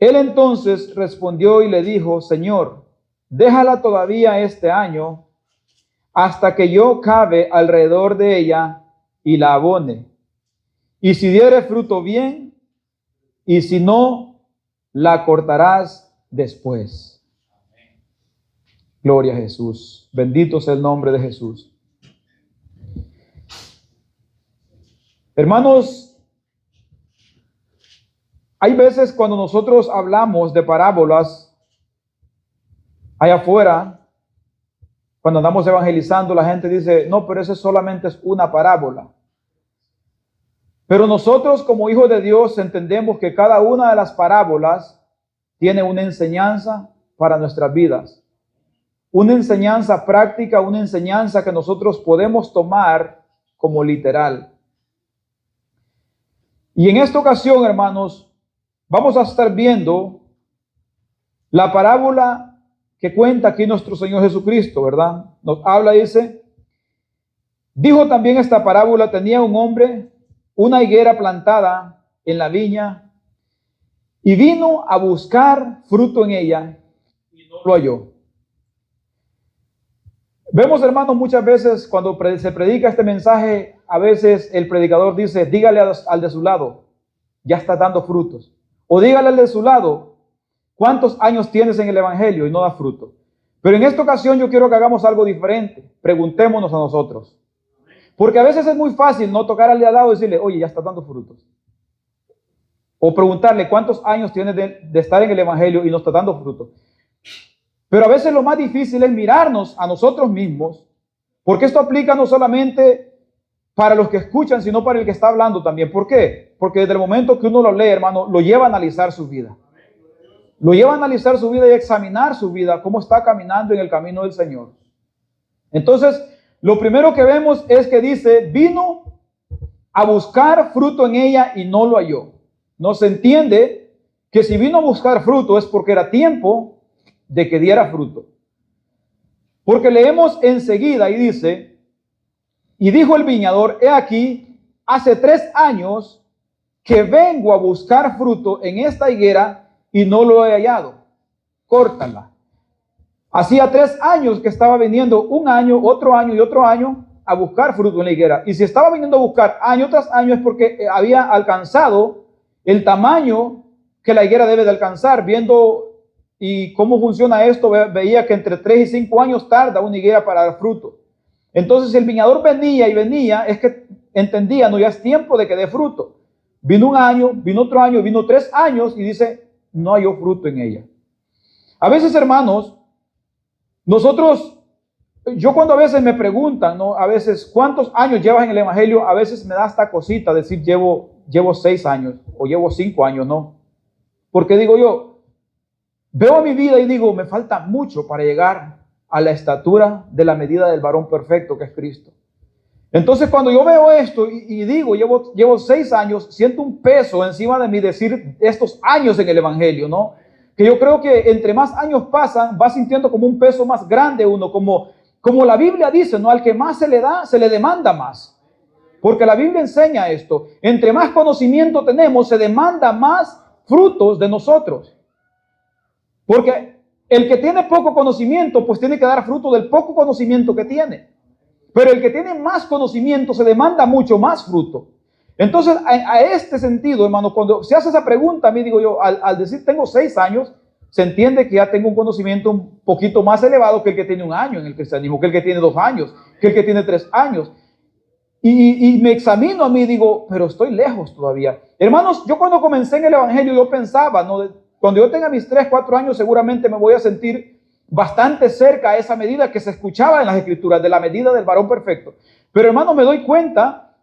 Él entonces respondió y le dijo: Señor, déjala todavía este año, hasta que yo cabe alrededor de ella y la abone. Y si diere fruto, bien, y si no, la cortarás después. Gloria a Jesús. Bendito sea el nombre de Jesús. Hermanos, hay veces cuando nosotros hablamos de parábolas allá afuera, cuando andamos evangelizando, la gente dice: no, pero eso solamente es una parábola. Pero nosotros como hijos de Dios entendemos que cada una de las parábolas tiene una enseñanza para nuestras vidas. Una enseñanza práctica, una enseñanza que nosotros podemos tomar como literal. Y en esta ocasión, hermanos, vamos a estar viendo la parábola que cuenta aquí nuestro Señor Jesucristo, ¿verdad? Nos habla, dice: dijo también esta parábola: tenía un hombre una higuera plantada en la viña y vino a buscar fruto en ella y no lo halló. Vemos, hermanos, muchas veces cuando se predica este mensaje, a veces el predicador dice: dígale al de su lado, ya está dando frutos. O dígale al de su lado, ¿cuántos años tienes en el evangelio y no da fruto? Pero en esta ocasión yo quiero que hagamos algo diferente. Preguntémonos a nosotros. Porque a veces es muy fácil no tocar al de al lado y decirle: oye, ya está dando frutos. O preguntarle: ¿cuántos años tienes de estar en el evangelio y no está dando frutos? Pero a veces lo más difícil es mirarnos a nosotros mismos, porque esto aplica no solamente para los que escuchan, sino para el que está hablando también. ¿Por qué? Porque desde el momento que uno lo lee, hermano, lo lleva a analizar su vida. Lo lleva a analizar su vida y a examinar su vida, cómo está caminando en el camino del Señor. Entonces, lo primero que vemos es que dice: vino a buscar fruto en ella y no lo halló. No se entiende que si vino a buscar fruto es porque era tiempo de que diera fruto. Porque leemos enseguida y dice: y dijo el viñador: he aquí, hace 3 años que vengo a buscar fruto en esta higuera y no lo he hallado. Córtala. Hacía 3 años que estaba viniendo, un año, otro año y otro año, a buscar fruto en la higuera. Y si estaba viniendo a buscar año tras año es porque había alcanzado el tamaño que la higuera debe de alcanzar. Viendo y cómo funciona esto, veía que entre 3 y 5 años tarda una higuera para dar fruto. Entonces, si el viñador venía y venía, es que entendía: no, ya es tiempo de que dé fruto. Vino un año, vino otro año, vino 3 años y dice: no halló fruto en ella. A veces, hermanos, yo cuando a veces me preguntan, ¿no? A veces, ¿cuántos años llevas en el evangelio? A veces me da hasta cosita decir llevo 6 años o llevo 5 años, ¿no? Porque digo yo, veo mi vida y digo, me falta mucho para llegar a la estatura de la medida del varón perfecto que es Cristo. Entonces, cuando yo veo esto y digo, llevo 6 años, siento un peso encima de mí decir estos años en el evangelio, ¿no? Que yo creo que entre más años pasan, va sintiendo como un peso más grande uno, como la Biblia dice, ¿no? Al que más se le da, se le demanda más. Porque la Biblia enseña esto. Entre más conocimiento tenemos, se demanda más frutos de nosotros. Porque el que tiene poco conocimiento, pues tiene que dar fruto del poco conocimiento que tiene. Pero el que tiene más conocimiento, se demanda mucho más fruto. Entonces, a este sentido, hermano, cuando se hace esa pregunta, a mí digo yo, al decir tengo 6 años, se entiende que ya tengo un conocimiento un poquito más elevado que el que tiene 1 año en el cristianismo, que el que tiene 2 años, que el que tiene 3 años. Y me examino a mí y digo, pero estoy lejos todavía. Hermanos, yo cuando comencé en el evangelio, yo pensaba, ¿no? Cuando yo tenga mis 3, 4 años, seguramente me voy a sentir bastante cerca a esa medida que se escuchaba en las escrituras, de la medida del varón perfecto. Pero, hermanos, me doy cuenta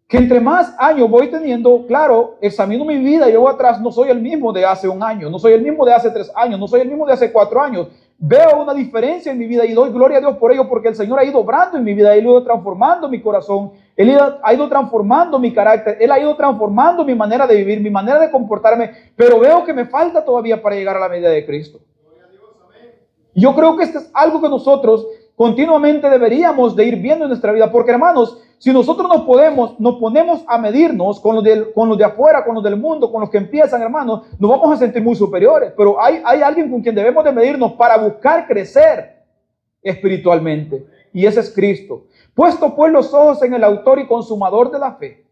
que entre más años voy teniendo, claro, examino mi vida y yo atrás no soy el mismo de hace 1 año, no soy el mismo de hace 3 años, no soy el mismo de hace 4 años. Veo una diferencia en mi vida y doy gloria a Dios por ello, porque el Señor ha ido obrando en mi vida, Él ha ido transformando mi corazón, Él ha ido transformando mi carácter, Él ha ido transformando mi manera de vivir, mi manera de comportarme, pero veo que me falta todavía para llegar a la medida de Cristo. Yo creo que esto es algo que nosotros continuamente deberíamos de ir viendo en nuestra vida, porque hermanos, si nosotros nos ponemos a medirnos con los de afuera, con los del mundo, con los que empiezan, hermanos, nos vamos a sentir muy superiores. Pero hay alguien con quien debemos de medirnos para buscar crecer espiritualmente. Y ese es Cristo. Puesto pues los ojos en el autor y consumador de la fe.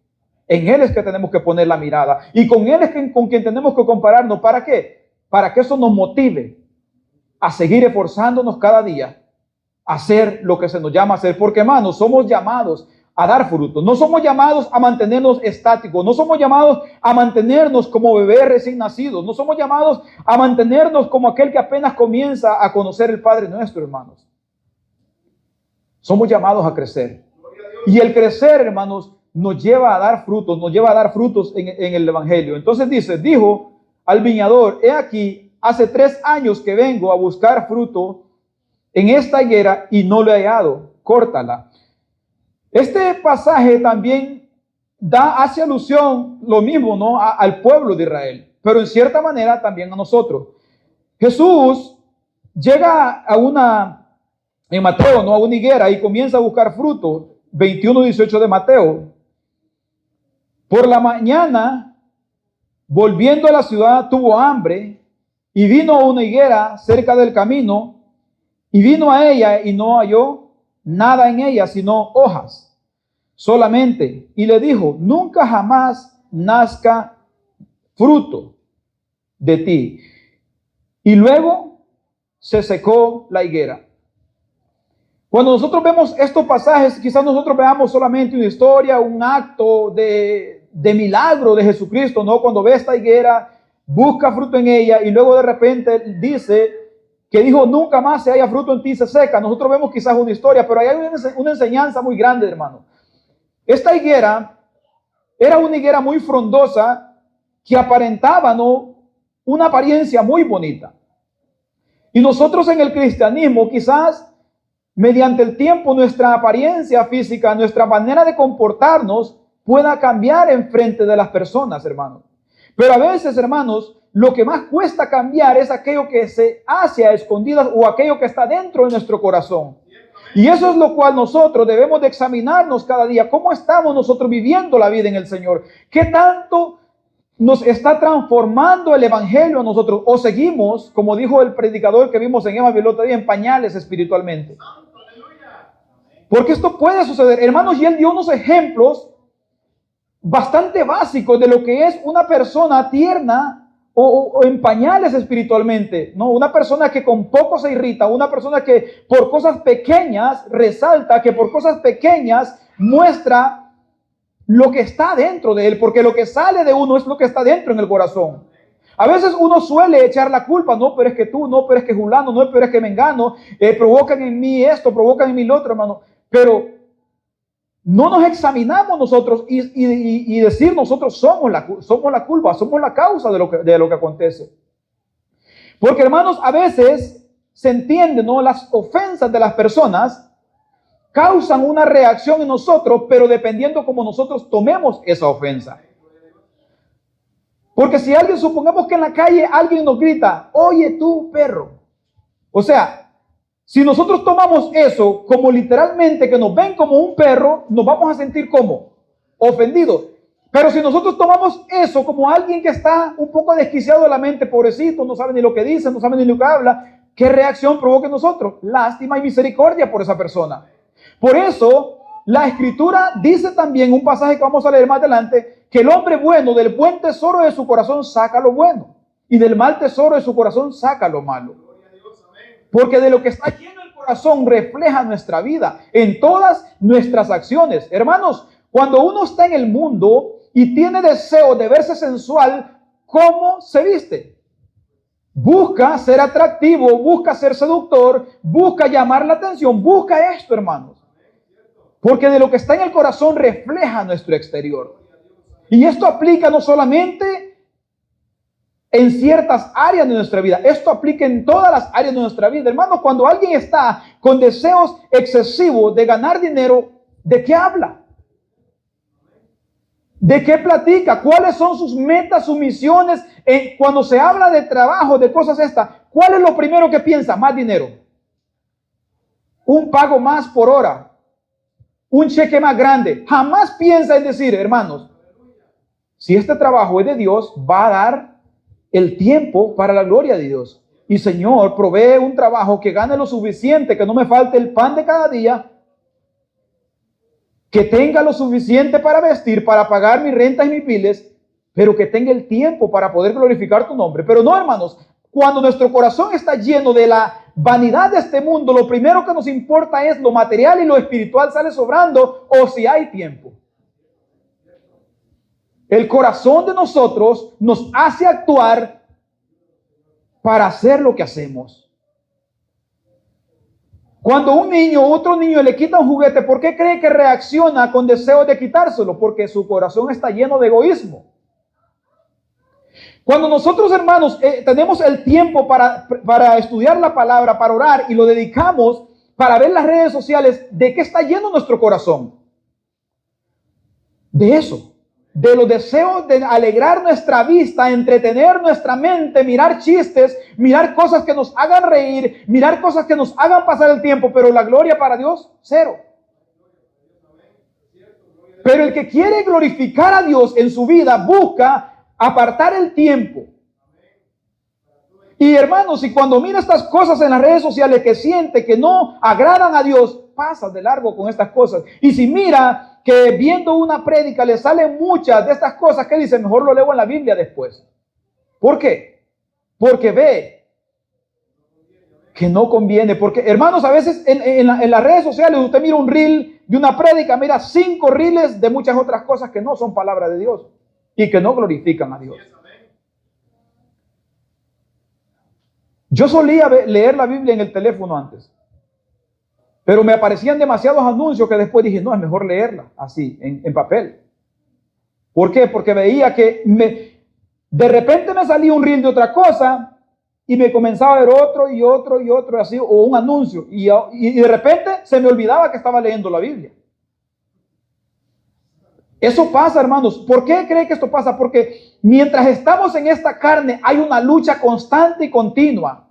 En Él es que tenemos que poner la mirada. Y con Él es con quien tenemos que compararnos. ¿Para qué? Para que eso nos motive a seguir esforzándonos cada día a hacer lo que se nos llama a hacer. Porque, hermanos, somos llamados a dar frutos. No somos llamados a mantenernos estáticos. No somos llamados a mantenernos como bebés recién nacidos. No somos llamados a mantenernos como aquel que apenas comienza a conocer el Padre nuestro, hermanos. Somos llamados a crecer. Y el crecer, hermanos, nos lleva a dar frutos en el Evangelio. Entonces dijo al viñador: he aquí, hace 3 años que vengo a buscar fruto en esta higuera y no lo he hallado. Córtala. Este pasaje también hace alusión lo mismo, ¿no? Al pueblo de Israel, pero en cierta manera también a nosotros. Jesús llega en Mateo, ¿no? A una higuera y comienza a buscar fruto. 21:18 de Mateo. Por la mañana, volviendo a la ciudad, tuvo hambre y vino a una higuera cerca del camino y vino a ella y no halló nada en ella sino hojas solamente. Y le dijo: nunca jamás nazca fruto de ti. Y luego se secó la higuera. Cuando nosotros vemos estos pasajes, quizás nosotros veamos solamente una historia, un acto de milagro de Jesucristo, ¿no? Cuando ve esta higuera, busca fruto en ella y luego de repente dice que dijo: nunca más se haya fruto en ti, se seca. Nosotros vemos quizás una historia, pero ahí hay una enseñanza muy grande, hermano. Esta higuera era una higuera muy frondosa que aparentaba, ¿no?, una apariencia muy bonita. Y nosotros en el cristianismo, quizás mediante el tiempo, nuestra apariencia física, nuestra manera de comportarnos pueda cambiar en frente de las personas, hermanos. Pero a veces, hermanos, lo que más cuesta cambiar es aquello que se hace a escondidas o aquello que está dentro de nuestro corazón. Y eso es lo cual nosotros debemos de examinarnos cada día. ¿Cómo estamos nosotros viviendo la vida en el Señor? ¿Qué tanto nos está transformando el Evangelio a nosotros? ¿O seguimos, como dijo el predicador que vimos en Evangelio el otro día, en pañales espiritualmente? Porque esto puede suceder, hermanos, y él dio unos ejemplos bastante básicos de lo que es una persona tierna o en pañales espiritualmente, ¿no? Una persona que con poco se irrita, una persona que por cosas pequeñas resalta, que por cosas pequeñas muestra lo que está dentro de él, porque lo que sale de uno es lo que está dentro en el corazón. A veces uno suele echar la culpa: no, pero es que tú, no, pero es que Julano, no, pero es que Mengano, provocan en mí esto, provocan en mí lo otro, hermano. Pero no nos examinamos nosotros y decir nosotros somos la culpa, somos la causa de lo que acontece. Porque, hermanos, a veces se entiende, ¿no?, las ofensas de las personas causan una reacción en nosotros, pero dependiendo cómo nosotros tomemos esa ofensa. Porque si alguien, supongamos que en la calle alguien nos grita: oye tú, perro. O sea, si nosotros tomamos eso como literalmente que nos ven como un perro, nos vamos a sentir como ofendidos. Pero si nosotros tomamos eso como alguien que está un poco desquiciado de la mente, pobrecito, no sabe ni lo que dice, no sabe ni lo que habla, ¿qué reacción provoca en nosotros? Lástima y misericordia por esa persona. Por eso, la Escritura dice también, un pasaje que vamos a leer más adelante, que el hombre bueno del buen tesoro de su corazón saca lo bueno, y del mal tesoro de su corazón saca lo malo. Porque de lo que está lleno el corazón refleja nuestra vida en todas nuestras acciones. Hermanos, cuando uno está en el mundo y tiene deseo de verse sensual, ¿cómo se viste? Busca ser atractivo, busca ser seductor, busca llamar la atención, busca esto, hermanos. Porque de lo que está en el corazón refleja nuestro exterior. Y esto aplica no solamente en ciertas áreas de nuestra vida, esto aplica en todas las áreas de nuestra vida. Hermanos, cuando alguien está con deseos excesivos de ganar dinero, ¿de qué habla? ¿De qué platica? ¿Cuáles son sus metas, sus misiones? Cuando se habla de trabajo, de cosas estas, ¿cuál es lo primero que piensa? Más dinero. Un pago más por hora. un cheque más grande. Jamás piensa en decir, hermanos, si este trabajo es de Dios, va a dar el tiempo para la gloria de Dios. Y Señor, provee un trabajo que gane lo suficiente, que no me falte el pan de cada día, que tenga lo suficiente para vestir, para pagar mis rentas y mis biles, pero que tenga el tiempo para poder glorificar tu nombre. Pero no, hermanos, cuando nuestro corazón está lleno de la vanidad de este mundo, lo primero que nos importa es lo material y lo espiritual sale sobrando, o si hay tiempo. El corazón de nosotros nos hace actuar para hacer lo que hacemos. Cuando un niño o otro niño le quita un juguete, ¿por qué cree que reacciona con deseo de quitárselo? Porque su corazón está lleno de egoísmo. Cuando nosotros, hermanos, tenemos el tiempo para estudiar la palabra, para orar, y lo dedicamos para ver las redes sociales, ¿de qué está lleno nuestro corazón? De eso. De los deseos de alegrar nuestra vista, entretener nuestra mente, mirar chistes, mirar cosas que nos hagan reír, mirar cosas que nos hagan pasar el tiempo, pero la gloria para Dios, cero. Pero el que quiere glorificar a Dios en su vida busca apartar el tiempo. Y hermanos, y cuando mira estas cosas en las redes sociales que siente que no agradan a Dios, pasa de largo con estas cosas. Y si mira que viendo una prédica le salen muchas de estas cosas, que dice, mejor lo leo en la Biblia después. ¿Por qué? Porque ve que no conviene. Porque, hermanos, a veces en las redes sociales usted mira un reel de una prédica, mira 5 reels de muchas otras cosas que no son palabra de Dios y que no glorifican a Dios. Yo solía leer la Biblia en el teléfono antes, pero me aparecían demasiados anuncios que después dije, no, es mejor leerla así, en papel. ¿Por qué? Porque veía que de repente me salía un reel de otra cosa y me comenzaba a ver otro y otro y otro, así, o un anuncio, y de repente se me olvidaba que estaba leyendo la Biblia. Eso pasa, hermanos. ¿Por qué cree que esto pasa? Porque mientras estamos en esta carne, hay una lucha constante y continua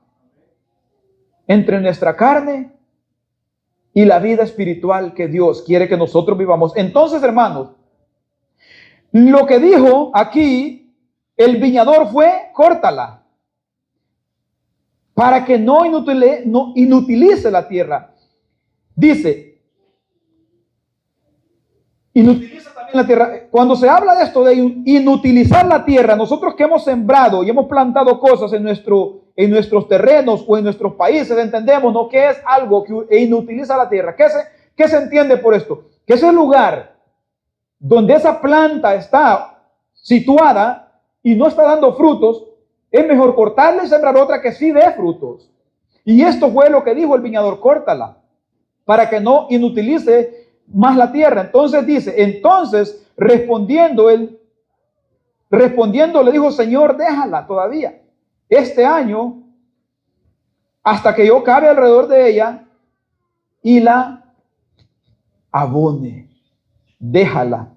entre nuestra carne y la vida espiritual que Dios quiere que nosotros vivamos. Entonces, hermanos, lo que dijo aquí el viñador fue, córtala, para que no inutilice la tierra. Dice, inutiliza también la tierra. Cuando se habla de esto de inutilizar la tierra, nosotros que hemos sembrado y hemos plantado cosas en nuestros terrenos o en nuestros países, entendemos, ¿no?, que es algo que inutiliza la tierra. ¿Qué se entiende por esto? Que ese lugar donde esa planta está situada y no está dando frutos, es mejor cortarla y sembrar otra que sí dé frutos. Y esto fue lo que dijo el viñador, córtala, para que no inutilice más la tierra. Entonces dice, respondiendo le dijo, Señor, déjala todavía este año hasta que yo cabe alrededor de ella y la abone. Déjala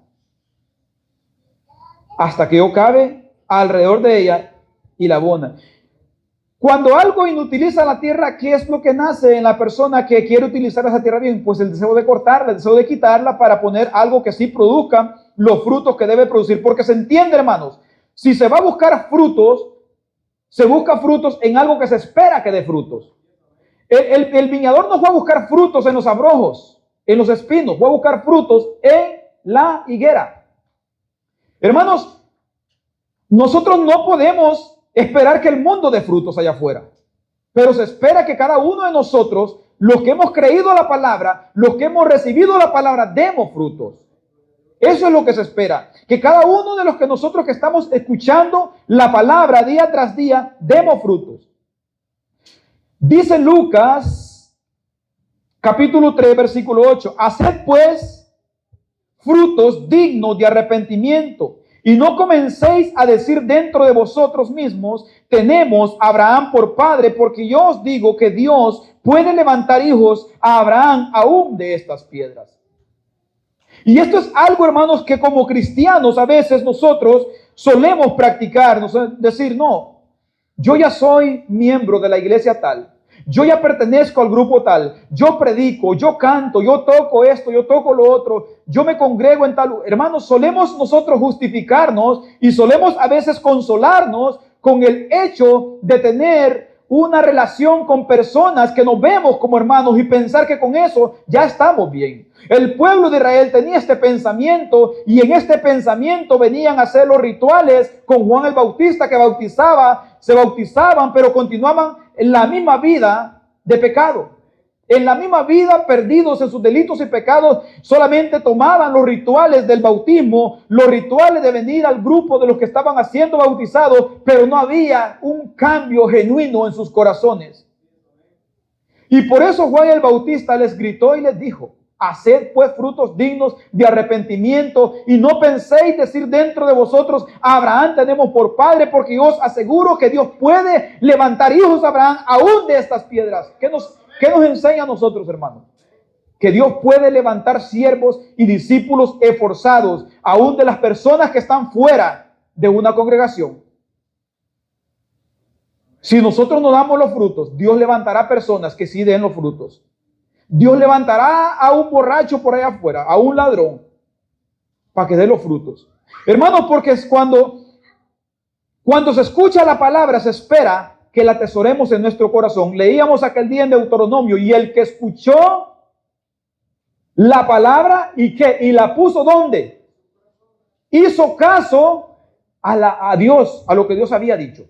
hasta que yo cabe alrededor de ella y la abona. Cuando algo inutiliza la tierra, ¿qué es lo que nace en la persona que quiere utilizar esa tierra bien? Pues el deseo de cortarla, el deseo de quitarla para poner algo que sí produzca los frutos que debe producir. Porque se entiende, hermanos, si se va a buscar frutos, se busca frutos en algo que se espera que dé frutos. El viñador no fue a buscar frutos en los abrojos, en los espinos, fue a buscar frutos en la higuera. Hermanos, nosotros no podemos esperar que el mundo dé frutos allá afuera, pero se espera que cada uno de nosotros, los que hemos creído la palabra, los que hemos recibido la palabra, demos frutos. Eso es lo que se espera, que cada uno de los que nosotros que estamos escuchando la palabra día tras día, demos frutos. Dice Lucas, capítulo 3, versículo 8, haced pues frutos dignos de arrepentimiento, y no comencéis a decir dentro de vosotros mismos, tenemos a Abraham por padre, porque yo os digo que Dios puede levantar hijos a Abraham aún de estas piedras. Y esto es algo, hermanos, que como cristianos a veces nosotros solemos practicar, decir, no, yo ya soy miembro de la iglesia tal, Yo ya pertenezco al grupo tal, yo predico, yo canto, yo toco esto, yo toco lo otro, yo me congrego en tal. Hermanos, solemos nosotros justificarnos y solemos a veces consolarnos con el hecho de tener una relación con personas que nos vemos como hermanos y pensar que con eso ya estamos bien. El pueblo de Israel tenía este pensamiento y en este pensamiento venían a hacer los rituales con Juan el Bautista que bautizaba, se bautizaban, pero continuaban en la misma vida de pecado. En la misma vida, perdidos en sus delitos y pecados, solamente tomaban los rituales del bautismo, los rituales de venir al grupo de los que estaban siendo bautizados, pero no había un cambio genuino en sus corazones. Y por eso Juan el Bautista les gritó y les dijo: haced pues frutos dignos de arrepentimiento y no penséis decir dentro de vosotros: a Abraham tenemos por padre, porque yo os aseguro que Dios puede levantar hijos a Abraham aún de estas piedras. ¿Qué nos enseña a nosotros, hermanos? Que Dios puede levantar siervos y discípulos esforzados aún de las personas que están fuera de una congregación. Si nosotros no damos los frutos, Dios levantará personas que sí den los frutos. Dios levantará a un borracho por allá afuera, a un ladrón, para que dé los frutos. Hermanos, porque es cuando se escucha la palabra, se espera que la atesoremos en nuestro corazón. Leíamos aquel día en Deuteronomio: y el que escuchó la palabra y la puso ¿dónde? Hizo caso a Dios, a lo que Dios había dicho.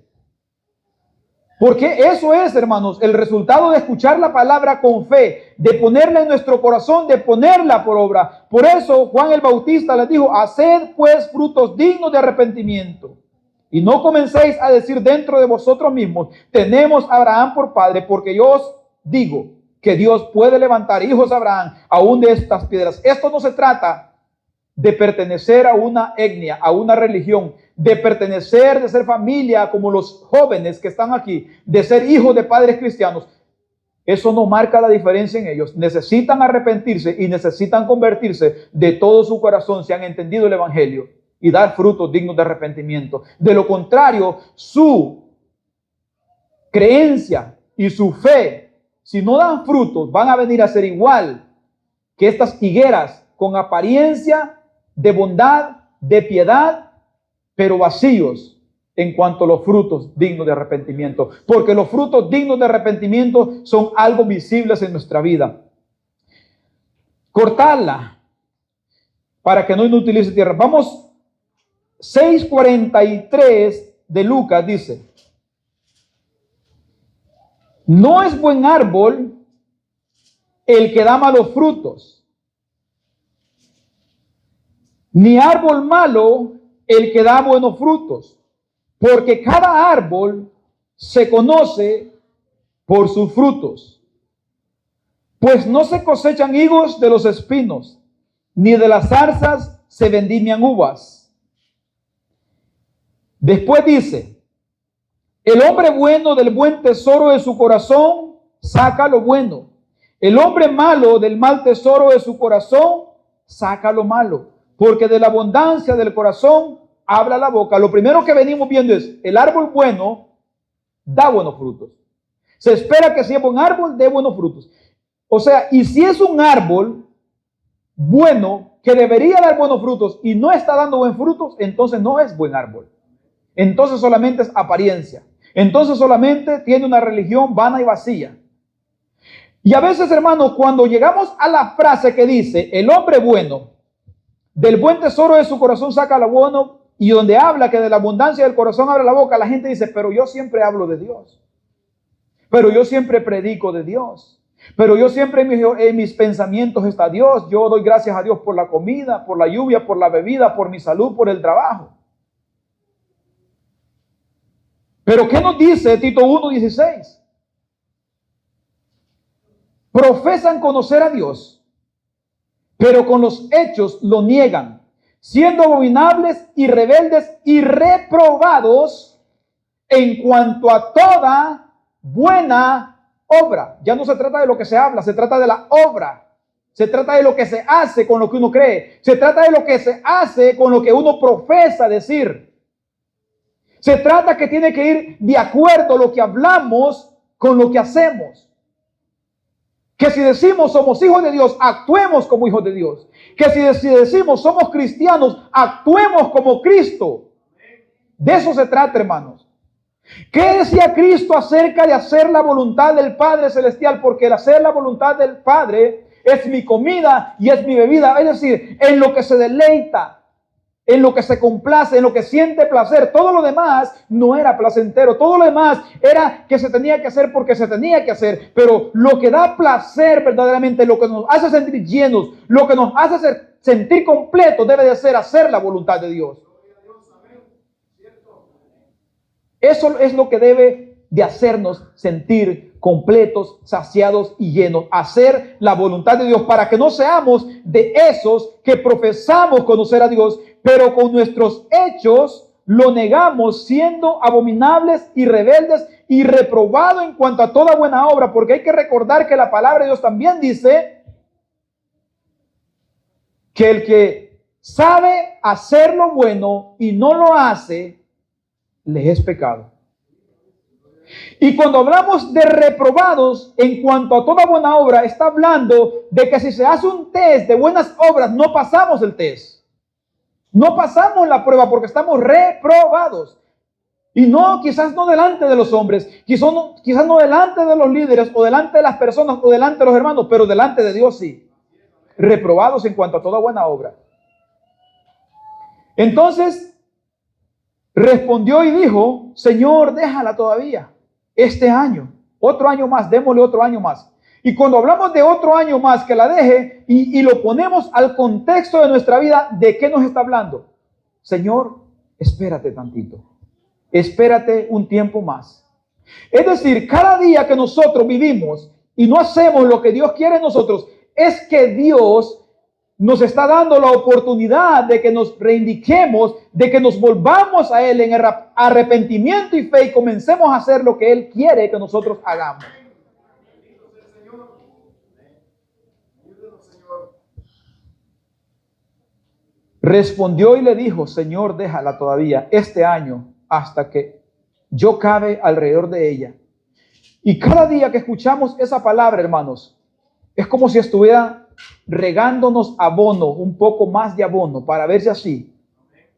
Porque eso es, hermanos, el resultado de escuchar la palabra con fe, de ponerla en nuestro corazón, de ponerla por obra. Por eso Juan el Bautista les dijo: haced pues frutos dignos de arrepentimiento. Y no comencéis a decir dentro de vosotros mismos: tenemos a Abraham por padre, porque yo os digo que Dios puede levantar hijos a Abraham aún de estas piedras. Esto no se trata de pertenecer a una etnia, a una religión, de pertenecer, de ser familia como los jóvenes que están aquí, de ser hijos de padres cristianos. Eso no marca la diferencia en ellos. Necesitan arrepentirse y necesitan convertirse de todo su corazón si han entendido el evangelio y dar frutos dignos de arrepentimiento. De lo contrario, su creencia y su fe, si no dan frutos, van a venir a ser igual que estas higueras, con apariencia de bondad, de piedad, pero vacíos en cuanto a los frutos dignos de arrepentimiento. Porque los frutos dignos de arrepentimiento son algo visibles en nuestra vida. Cortarla para que no inutilice tierra. Vamos, 6:43 de Lucas dice: no es buen árbol el que da malos frutos, ni árbol malo el que da buenos frutos, porque cada árbol se conoce por sus frutos. Pues no se cosechan higos de los espinos, ni de las zarzas se vendimian uvas. Después dice: el hombre bueno del buen tesoro de su corazón saca lo bueno. El hombre malo del mal tesoro de su corazón saca lo malo. Porque de la abundancia del corazón habla la boca. Lo primero que venimos viendo es: el árbol bueno da buenos frutos. Se espera que si es buen árbol, dé buenos frutos. O sea, y si es un árbol bueno que debería dar buenos frutos y no está dando buenos frutos, entonces no es buen árbol. Entonces solamente es apariencia. Entonces solamente tiene una religión vana y vacía. Y a veces, hermanos, cuando llegamos a la frase que dice: el hombre bueno del buen tesoro de su corazón saca lo bueno, y donde habla que de la abundancia del corazón abre la boca, la gente dice: pero yo siempre hablo de Dios, pero yo siempre predico de Dios, pero yo siempre en mis pensamientos está Dios. Yo doy gracias a Dios por la comida, por la lluvia, por la bebida, por mi salud, por el trabajo. Pero ¿qué nos dice Tito 1:16? Profesan conocer a Dios, pero con los hechos lo niegan, siendo abominables y rebeldes y reprobados en cuanto a toda buena obra. Ya no se trata de lo que se habla, se trata de la obra. Se trata de lo que se hace con lo que uno cree. Se trata de lo que se hace con lo que uno profesa decir. Se trata que tiene que ir de acuerdo a lo que hablamos con lo que hacemos. Que si decimos somos hijos de Dios, actuemos como hijos de Dios. Que si decimos somos cristianos, actuemos como Cristo. De eso se trata, hermanos. ¿Qué decía Cristo acerca de hacer la voluntad del Padre Celestial? Porque el hacer la voluntad del Padre es mi comida y es mi bebida. Es decir, en lo que se deleita, en lo que se complace, en lo que siente placer. Todo lo demás no era placentero. Todo lo demás era que se tenía que hacer porque se tenía que hacer. Pero lo que da placer verdaderamente, lo que nos hace sentir llenos, lo que nos hace sentir completos, debe de ser hacer la voluntad de Dios. Eso es lo que debe de hacernos sentir completos, saciados y llenos. Hacer la voluntad de Dios para que no seamos de esos que profesamos conocer a Dios, pero con nuestros hechos lo negamos, siendo abominables y rebeldes y reprobados en cuanto a toda buena obra. Porque hay que recordar que la palabra de Dios también dice que el que sabe hacer lo bueno y no lo hace, le es pecado. Y cuando hablamos de reprobados en cuanto a toda buena obra, está hablando de que si se hace un test de buenas obras, no pasamos el test. No pasamos la prueba porque estamos reprobados. Y no, quizás no delante de los hombres, quizás no delante de los líderes o delante de las personas o delante de los hermanos, pero delante de Dios sí. Reprobados en cuanto a toda buena obra. Entonces respondió y dijo: Señor, déjala todavía este año, otro año más, démosle otro año más. Y cuando hablamos de otro año más, que la deje y lo ponemos al contexto de nuestra vida, ¿de qué nos está hablando? Señor, espérate tantito, espérate un tiempo más. Es decir, cada día que nosotros vivimos y no hacemos lo que Dios quiere en nosotros, es que Dios nos está dando la oportunidad de que nos reindiquemos, de que nos volvamos a Él en arrepentimiento y fe y comencemos a hacer lo que Él quiere que nosotros hagamos. Respondió y le dijo: Señor, déjala todavía este año hasta que yo cabe alrededor de ella. Y cada día que escuchamos esa palabra, hermanos, es como si estuviera regándonos abono, un poco más de abono, para ver si así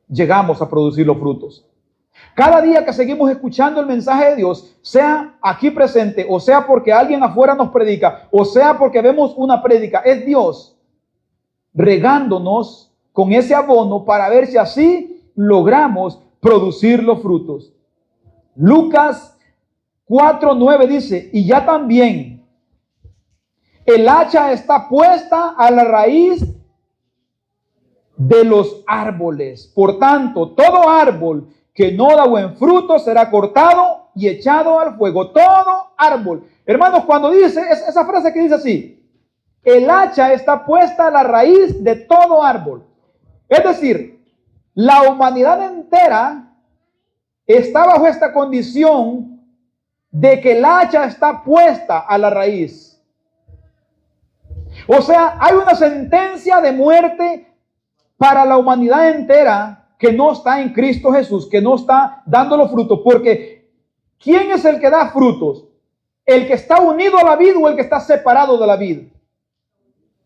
llegamos a producir los frutos. Cada día que seguimos escuchando el mensaje de Dios, sea aquí presente, o sea porque alguien afuera nos predica, o sea porque vemos una prédica, es Dios regándonos con ese abono para ver si así logramos producir los frutos. Lucas 4:9 dice: y ya también el hacha está puesta a la raíz de los árboles. Por tanto, todo árbol que no da buen fruto será cortado y echado al fuego. Todo árbol. Hermanos, cuando dice esa frase que dice así: el hacha está puesta a la raíz de todo árbol. Es decir, la humanidad entera está bajo esta condición de que el hacha está puesta a la raíz. O sea, hay una sentencia de muerte para la humanidad entera que no está en Cristo Jesús, que no está dando los frutos. Porque ¿quién es el que da frutos? ¿El que está unido a la vid o el que está separado de la vid?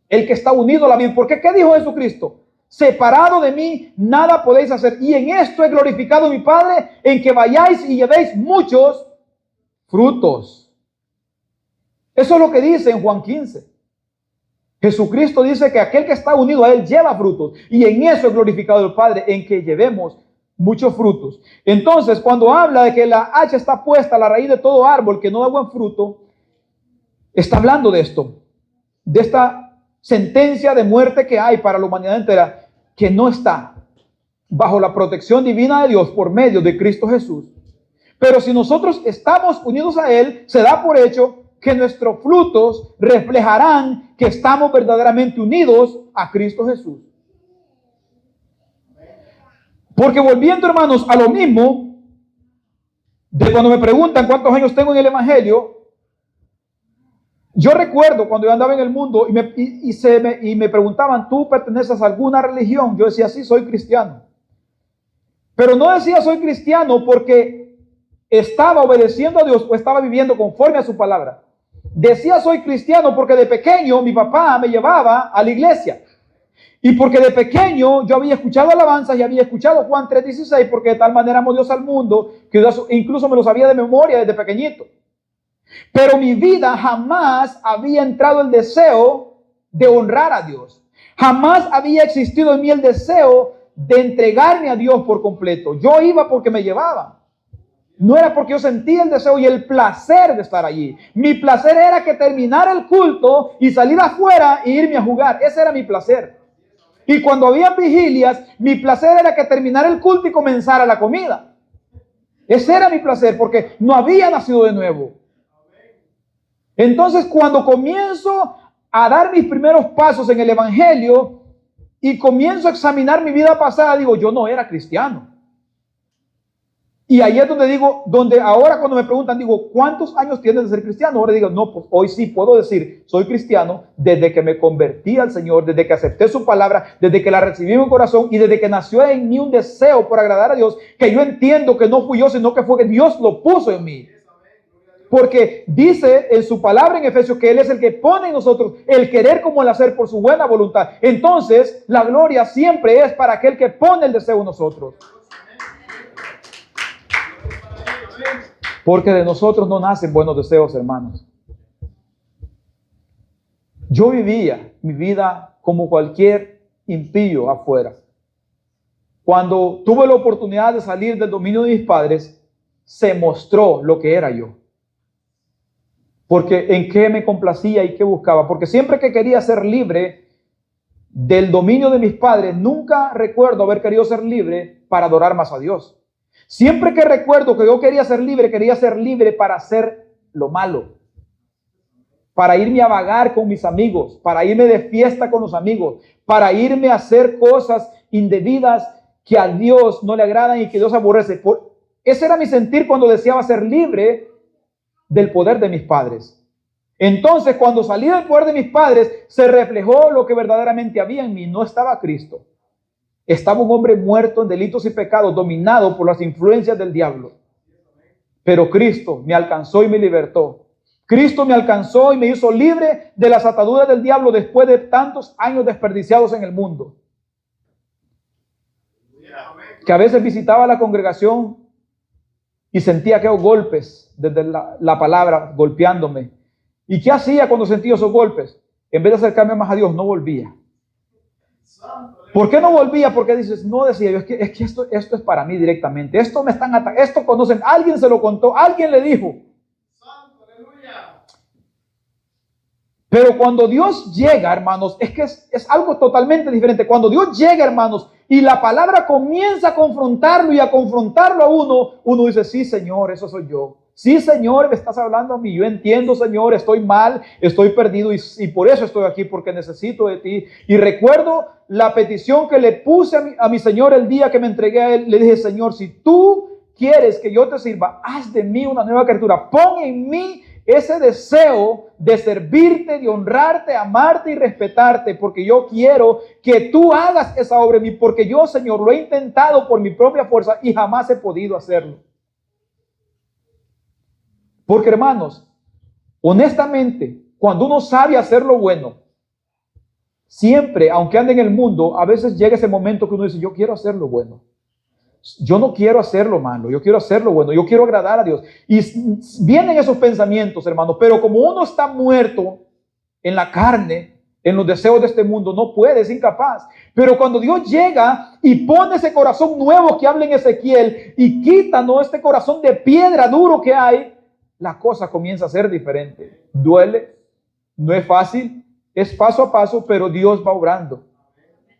El que está unido a la vid. Porque ¿qué dijo Jesucristo? Separado de mí, nada podéis hacer. Y en esto he glorificado a mi Padre, en que vayáis y llevéis muchos frutos. Eso es lo que dice en Juan 15. Jesucristo dice que aquel que está unido a Él lleva frutos. Y en eso es glorificado el Padre, en que llevemos muchos frutos. Entonces, cuando habla de que la hacha está puesta a la raíz de todo árbol que no da buen fruto, está hablando de esto, de esta sentencia de muerte que hay para la humanidad entera, que no está bajo la protección divina de Dios por medio de Cristo Jesús. Pero si nosotros estamos unidos a Él, se da por hecho que nuestros frutos reflejarán que estamos verdaderamente unidos a Cristo Jesús. Porque volviendo, hermanos, a lo mismo, de cuando me preguntan cuántos años tengo en el Evangelio, yo recuerdo cuando yo andaba en el mundo y me preguntaban: ¿tú perteneces a alguna religión? Yo decía: sí, soy cristiano. Pero no decía soy cristiano porque estaba obedeciendo a Dios o estaba viviendo conforme a su palabra. Decía soy cristiano porque de pequeño mi papá me llevaba a la iglesia. Y porque de pequeño yo había escuchado alabanzas y había escuchado Juan 3:16, porque de tal manera amó Dios al mundo, que Dios incluso me lo sabía de memoria desde pequeñito. Pero mi vida jamás había entrado el deseo de honrar a Dios. Jamás había existido en mí el deseo de entregarme a Dios por completo. Yo iba porque me llevaban. No era porque yo sentía el deseo y el placer de estar allí. Mi placer era que terminara el culto y salir afuera e irme a jugar. Ese era mi placer. Y cuando había vigilias, mi placer era que terminara el culto y comenzara la comida. Ese era mi placer porque no había nacido de nuevo. Entonces, cuando comienzo a dar mis primeros pasos en el evangelio y comienzo a examinar mi vida pasada, digo, yo no era cristiano. Y ahí es donde digo, donde ahora cuando me preguntan, digo, ¿cuántos años tienes de ser cristiano? Ahora digo, no, pues hoy sí puedo decir, soy cristiano desde que me convertí al Señor, desde que acepté su palabra, desde que la recibí en mi corazón y desde que nació en mí un deseo por agradar a Dios, que yo entiendo que no fui yo, sino que fue que Dios lo puso en mí. Porque dice en su palabra en Efesios que Él es el que pone en nosotros el querer como el hacer por su buena voluntad. Entonces, la gloria siempre es para aquel que pone el deseo en nosotros. Porque de nosotros no nacen buenos deseos, hermanos. Yo vivía mi vida como cualquier impío afuera. Cuando tuve la oportunidad de salir del dominio de mis padres, se mostró lo que era yo. Porque en qué me complacía y qué buscaba. Porque siempre que quería ser libre del dominio de mis padres, nunca recuerdo haber querido ser libre para adorar más a Dios. Siempre que recuerdo que yo quería ser libre para hacer lo malo, para irme a vagar con mis amigos, para irme de fiesta con los amigos, para irme a hacer cosas indebidas que a Dios no le agradan y que Dios aborrece. Ese era mi sentir cuando deseaba ser libre del poder de mis padres. Entonces, cuando salí del poder de mis padres, se reflejó lo que verdaderamente había en mí. No estaba Cristo. Estaba un hombre muerto en delitos y pecados, dominado por las influencias del diablo. Pero Cristo me alcanzó y me libertó. Cristo me alcanzó y me hizo libre de las ataduras del diablo después de tantos años desperdiciados en el mundo. Que a veces visitaba la congregación y sentía aquellos golpes desde la palabra golpeándome. ¿Y qué hacía cuando sentía esos golpes? En vez de acercarme más a Dios, no volvía. ¿Por qué no volvía? Porque dices, no, decía yo, es que esto es para mí directamente. Esto me están atacando, esto conocen, alguien se lo contó, alguien le dijo. Pero cuando Dios llega, hermanos, es que es algo totalmente diferente. Cuando Dios llega, hermanos, y la palabra comienza a confrontarlo y a confrontarlo a uno dice, sí, Señor, eso soy yo. Sí, Señor, me estás hablando a mí. Yo entiendo, Señor, estoy mal, estoy perdido y por eso estoy aquí, porque necesito de ti. Y recuerdo la petición que le puse a mi Señor el día que me entregué a Él. Le dije, Señor, si tú quieres que yo te sirva, haz de mí una nueva criatura. Pon en mí ese deseo de servirte, de honrarte, amarte y respetarte, porque yo quiero que tú hagas esa obra en mí, porque yo, Señor, lo he intentado por mi propia fuerza y jamás he podido hacerlo. Porque, hermanos, honestamente, cuando uno sabe hacer lo bueno, siempre, aunque ande en el mundo, a veces llega ese momento que uno dice, yo quiero hacer lo bueno. Yo no quiero hacer lo malo, yo quiero hacer lo bueno, yo quiero agradar a Dios. Y vienen esos pensamientos, hermanos, pero como uno está muerto en la carne, en los deseos de este mundo, no puede, es incapaz. Pero cuando Dios llega y pone ese corazón nuevo que habla en Ezequiel y quita, ¿no?, este corazón de piedra duro que hay, la cosa comienza a ser diferente. Duele, no es fácil, es paso a paso, pero Dios va obrando.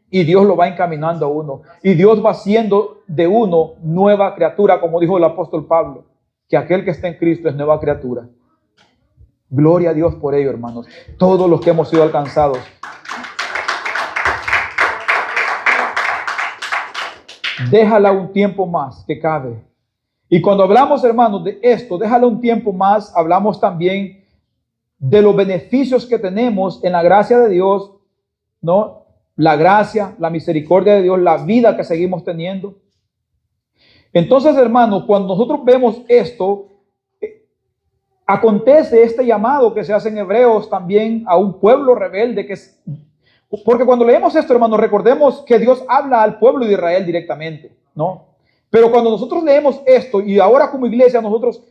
Y Dios lo va encaminando a uno. Y Dios va haciendo de uno nueva criatura, como dijo el apóstol Pablo, que aquel que está en Cristo es nueva criatura. Gloria a Dios por ello, hermanos. Todos los que hemos sido alcanzados. Déjala un tiempo más que cabe. Y cuando hablamos, hermanos, de esto, déjala un tiempo más, hablamos también de los beneficios que tenemos en la gracia de Dios, ¿no? La gracia, la misericordia de Dios, la vida que seguimos teniendo. Entonces, hermanos, cuando nosotros vemos esto, acontece este llamado que se hace en Hebreos también a un pueblo rebelde, porque cuando leemos esto, hermanos, recordemos que Dios habla al pueblo de Israel directamente, ¿no? Pero cuando nosotros leemos esto y ahora como iglesia nosotros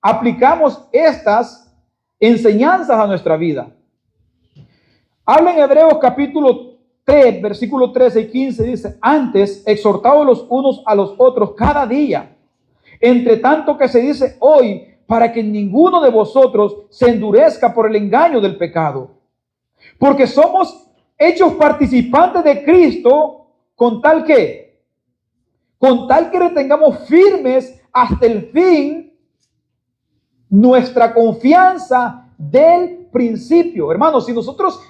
aplicamos estas enseñanzas a nuestra vida. Habla en Hebreos capítulo 3, versículo 13 y 15, dice: antes, exhortaos los unos a los otros cada día, entre tanto que se dice hoy, para que ninguno de vosotros se endurezca por el engaño del pecado. Porque somos hechos participantes de Cristo con tal que retengamos firmes hasta el fin nuestra confianza del principio. Hermanos, si nosotros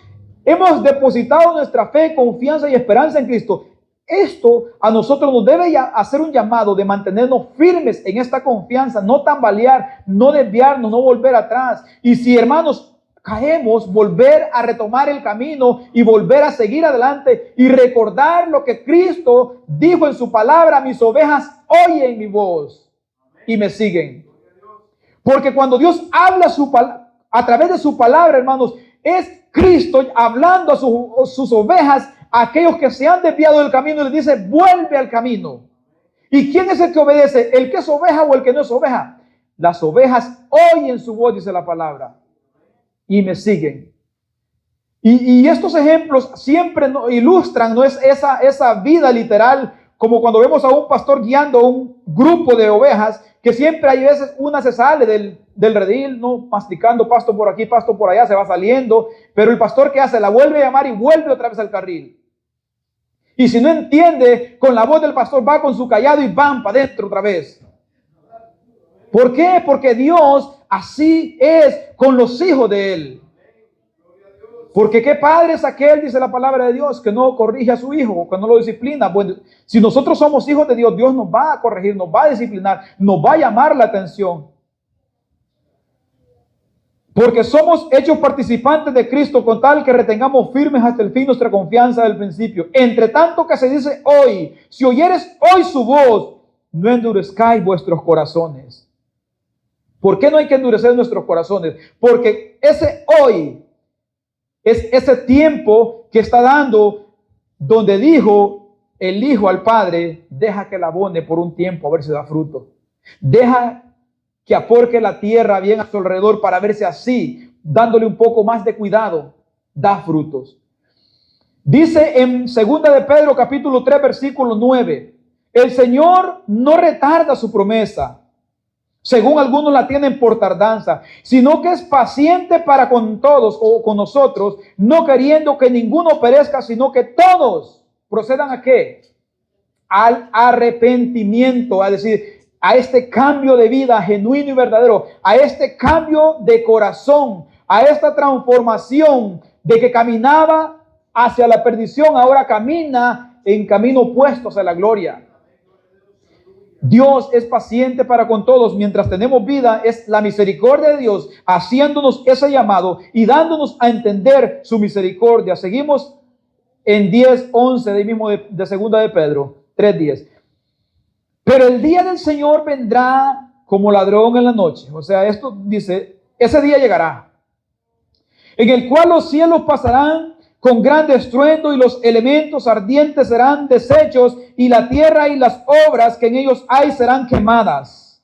hemos depositado nuestra fe, confianza y esperanza en Cristo, esto a nosotros nos debe hacer un llamado de mantenernos firmes en esta confianza, no tambalear, no desviarnos, no volver atrás. Y si, hermanos, caemos, volver a retomar el camino y volver a seguir adelante y recordar lo que Cristo dijo en su palabra: mis ovejas oyen mi voz y me siguen. Porque cuando Dios habla a través de su palabra, hermanos, es Cristo hablando a sus ovejas, a aquellos que se han desviado del camino, y les dice: vuelve al camino. ¿Y quién es el que obedece? ¿El que es oveja o el que no es oveja? Las ovejas oyen su voz, dice la palabra, y me siguen. Y estos ejemplos siempre ilustran, no es esa vida literal, como cuando vemos a un pastor guiando a un grupo de ovejas, que siempre hay veces una se sale del redil, no, masticando pasto por aquí, pasto por allá, se va saliendo, pero el pastor, ¿qué hace? La vuelve a llamar y vuelve otra vez al carril. Y si no entiende, con la voz del pastor va con su callado y van para adentro otra vez. ¿Por qué? Porque Dios así es con los hijos de Él. Porque qué padre es aquel, dice la palabra de Dios, que no corrige a su hijo, que no lo disciplina. Bueno, si nosotros somos hijos de Dios, Dios nos va a corregir, nos va a disciplinar, nos va a llamar la atención. Porque somos hechos participantes de Cristo con tal que retengamos firmes hasta el fin nuestra confianza del principio. Entre tanto que se dice hoy, si oyeres hoy su voz, no endurezcáis vuestros corazones. ¿Por qué no hay que endurecer nuestros corazones? Porque ese hoy es ese tiempo que está dando, donde dijo el Hijo al Padre: deja que la abone por un tiempo a ver si da fruto. Deja que aporque la tierra bien a su alrededor para verse así, dándole un poco más de cuidado, da frutos. Dice en 2 de Pedro capítulo 3 versículo 9: el Señor no retarda su promesa, según algunos la tienen por tardanza, sino que es paciente para con todos o con nosotros, no queriendo que ninguno perezca, sino que todos procedan ¿a qué? Al arrepentimiento, es decir, a este cambio de vida genuino y verdadero, a este cambio de corazón, a esta transformación de que caminaba hacia la perdición, ahora camina en camino opuesto hacia la gloria. Dios es paciente para con todos mientras tenemos vida. Es la misericordia de Dios haciéndonos ese llamado y dándonos a entender su misericordia. Seguimos en 10:11 de mismo de segunda de Pedro 3:10. Pero el día del Señor vendrá como ladrón en la noche. O sea, esto dice, ese día llegará, en el cual los cielos pasarán con gran estruendo y los elementos ardientes serán deshechos y la tierra y las obras que en ellos hay serán quemadas.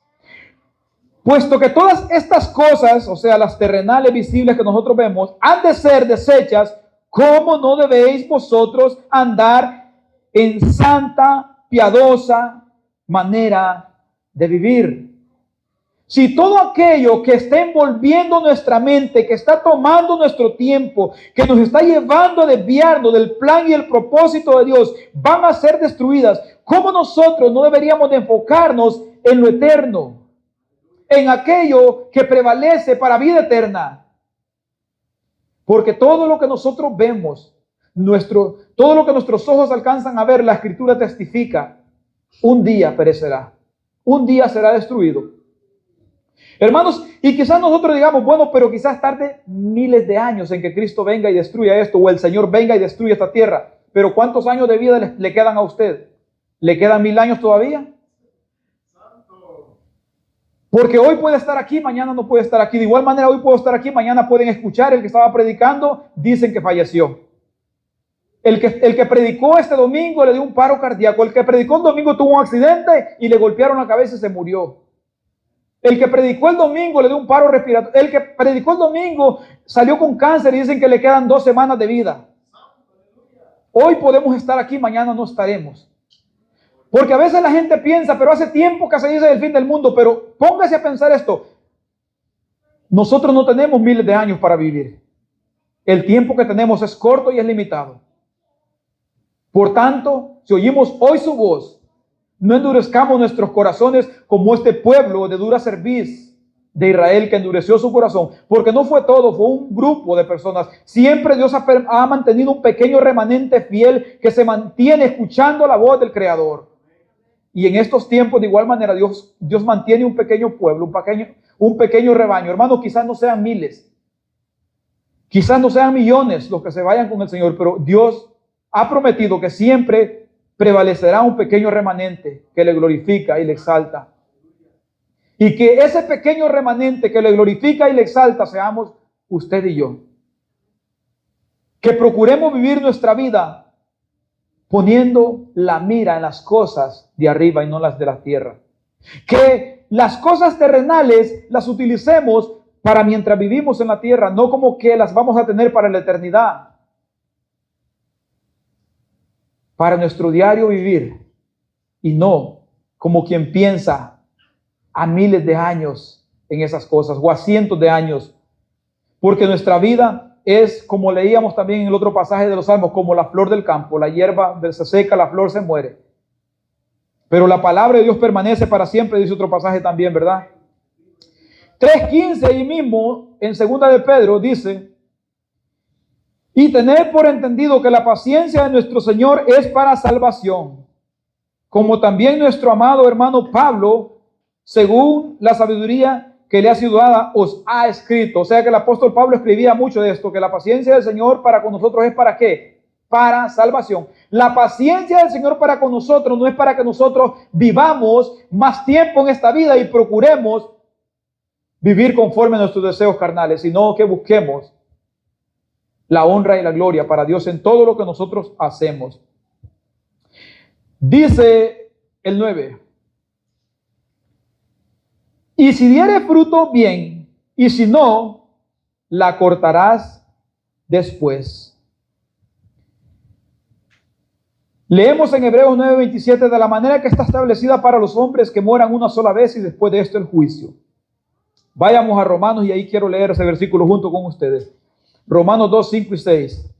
Puesto que todas estas cosas, o sea, las terrenales visibles que nosotros vemos, han de ser deshechas, ¿cómo no debéis vosotros andar en santa, piadosa manera de vivir? Si todo aquello que está envolviendo nuestra mente, que está tomando nuestro tiempo, que nos está llevando a desviarnos del plan y el propósito de Dios, van a ser destruidas, ¿cómo nosotros no deberíamos de enfocarnos en lo eterno? En aquello que prevalece para vida eterna. Porque todo lo que nosotros vemos, todo lo que nuestros ojos alcanzan a ver, la Escritura testifica, un día perecerá, un día será destruido. Hermanos, y quizás nosotros digamos, bueno, pero quizás tarde miles de años en que Cristo venga y destruya esto, o el Señor venga y destruya esta tierra. Pero ¿cuántos años de vida le quedan a usted? ¿Le quedan 1000 años todavía? Porque hoy puede estar aquí, mañana no puede estar aquí. De igual manera, hoy puedo estar aquí, mañana pueden escuchar el que estaba predicando, dicen que falleció. El que predicó este domingo le dio un paro cardíaco. El que predicó el domingo tuvo un accidente y le golpearon la cabeza y se murió. El que predicó el domingo le dio un paro respiratorio. El que predicó el domingo salió con cáncer y dicen que le quedan 2 semanas de vida. Hoy podemos estar aquí, mañana no estaremos. Porque a veces la gente piensa, pero hace tiempo que se dice el fin del mundo. Pero póngase a pensar esto. Nosotros no tenemos miles de años para vivir. El tiempo que tenemos es corto y es limitado. Por tanto, si oímos hoy su voz, no endurezcamos nuestros corazones como este pueblo de dura cerviz de Israel que endureció su corazón, porque no fue todo, fue un grupo de personas. Siempre Dios ha mantenido un pequeño remanente fiel que se mantiene escuchando la voz del Creador. Y en estos tiempos, de igual manera, Dios mantiene un pequeño pueblo, un pequeño rebaño. Hermanos, quizás no sean miles, quizás no sean millones los que se vayan con el Señor, pero Dios ha prometido que siempre prevalecerá un pequeño remanente que le glorifica y le exalta. Y que ese pequeño remanente que le glorifica y le exalta seamos usted y yo. Que procuremos vivir nuestra vida poniendo la mira en las cosas de arriba y no las de la tierra. Que las cosas terrenales las utilicemos para mientras vivimos en la tierra, no como que las vamos a tener para la eternidad. Para nuestro diario vivir y no como quien piensa a miles de años en esas cosas o a cientos de años, porque nuestra vida es, como leíamos también en el otro pasaje de los Salmos, como la flor del campo. La hierba se seca, la flor se muere, pero la palabra de Dios permanece para siempre, dice otro pasaje también, ¿verdad? 3:15 ahí mismo en 2 de Pedro dice: y tener por entendido que la paciencia de nuestro Señor es para salvación, como también nuestro amado hermano Pablo, según la sabiduría que le ha sido dada, os ha escrito. O sea que el apóstol Pablo escribía mucho de esto, que la paciencia del Señor para con nosotros es ¿para qué? Para salvación. La paciencia del Señor para con nosotros no es para que nosotros vivamos más tiempo en esta vida y procuremos vivir conforme a nuestros deseos carnales, sino que busquemos la honra y la gloria para Dios en todo lo que nosotros hacemos. Dice el 9: y si diere fruto, bien, y si no, la cortarás después. Leemos en Hebreos 9:27: de la manera que está establecida para los hombres que mueran una sola vez y después de esto el juicio. Vayamos a Romanos y ahí quiero leer ese versículo junto con ustedes. Romanos 2, 5 y 6.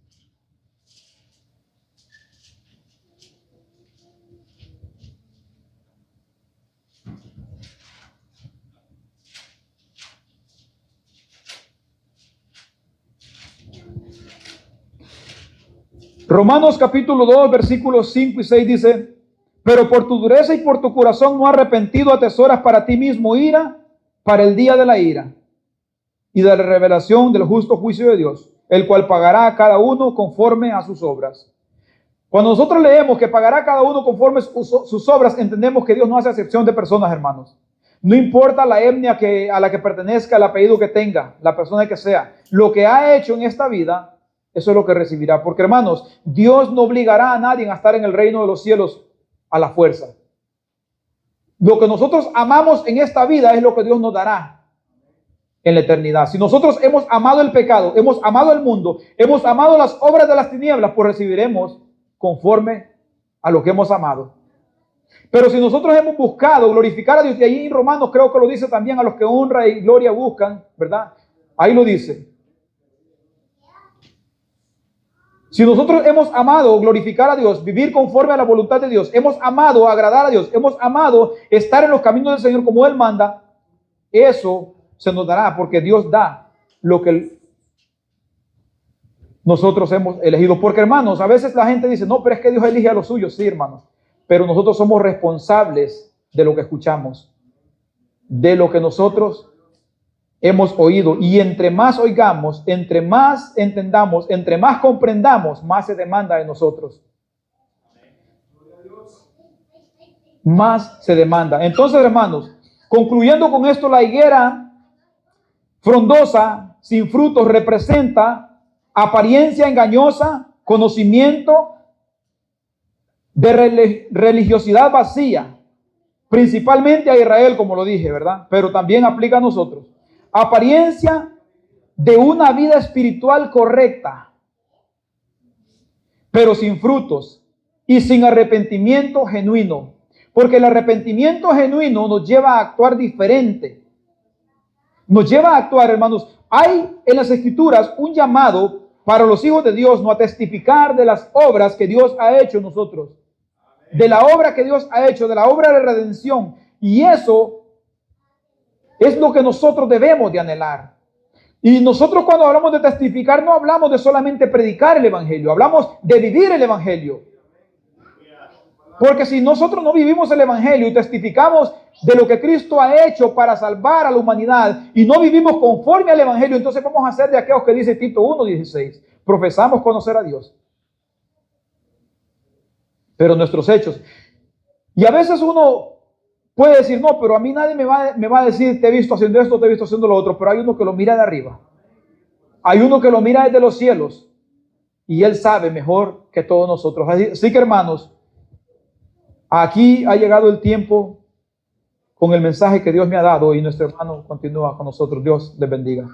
Romanos capítulo 2, versículos 5 y 6 dice: pero por tu dureza y por tu corazón no arrepentido atesoras para ti mismo ira para el día de la ira y de la revelación del justo juicio de Dios, el cual pagará a cada uno conforme a sus obras. Cuando nosotros leemos que pagará a cada uno conforme sus obras, entendemos que Dios no hace excepción de personas, hermanos. No importa la etnia a la que pertenezca, el apellido que tenga, la persona que sea, lo que ha hecho en esta vida, eso es lo que recibirá. Porque, hermanos, Dios no obligará a nadie a estar en el reino de los cielos a la fuerza. Lo que nosotros amamos en esta vida es lo que Dios nos dará en la eternidad. Si nosotros hemos amado el pecado, hemos amado el mundo, hemos amado las obras de las tinieblas, pues recibiremos conforme a lo que hemos amado. Pero si nosotros hemos buscado glorificar a Dios, y ahí en Romanos creo que lo dice también, a los que honra y gloria buscan, ¿verdad? Ahí lo dice. Si nosotros hemos amado glorificar a Dios, vivir conforme a la voluntad de Dios, hemos amado agradar a Dios, hemos amado estar en los caminos del Señor como Él manda, eso se nos dará, porque Dios da lo que nosotros hemos elegido. Porque, hermanos, a veces la gente dice: no, pero es que Dios elige a los suyos. Sí, hermanos, pero nosotros somos responsables de lo que escuchamos, de lo que nosotros hemos oído. Y entre más oigamos, entre más entendamos, entre más comprendamos, más se demanda de nosotros. Más se demanda. Entonces, hermanos, Concluyendo con esto, la higuera frondosa, sin frutos, representa apariencia engañosa, conocimiento de religiosidad vacía, principalmente a Israel, como lo dije, ¿verdad? Pero también aplica a nosotros. Apariencia de una vida espiritual correcta, pero sin frutos y sin arrepentimiento genuino. Porque el arrepentimiento genuino nos lleva a actuar diferente. Nos lleva a actuar, hermanos. Hay en las Escrituras un llamado para los hijos de Dios, no a testificar de las obras que Dios ha hecho en nosotros. De la obra que Dios ha hecho, de la obra de redención. Y eso es lo que nosotros debemos de anhelar. Y nosotros cuando hablamos de testificar, no hablamos de solamente predicar el Evangelio, hablamos de vivir el Evangelio. Porque si nosotros no vivimos el Evangelio y testificamos de lo que Cristo ha hecho para salvar a la humanidad y no vivimos conforme al Evangelio, entonces vamos a ser de aquellos que dice Tito 1:16, profesamos conocer a Dios, pero nuestros hechos. Y a veces uno puede decir, no, pero a mí nadie me va a decir, te he visto haciendo esto, te he visto haciendo lo otro, pero hay uno que lo mira de arriba. Hay uno que lo mira desde los cielos y Él sabe mejor que todos nosotros. Así que, hermanos, aquí ha llegado el tiempo con el mensaje que Dios me ha dado y nuestro hermano continúa con nosotros. Dios les bendiga.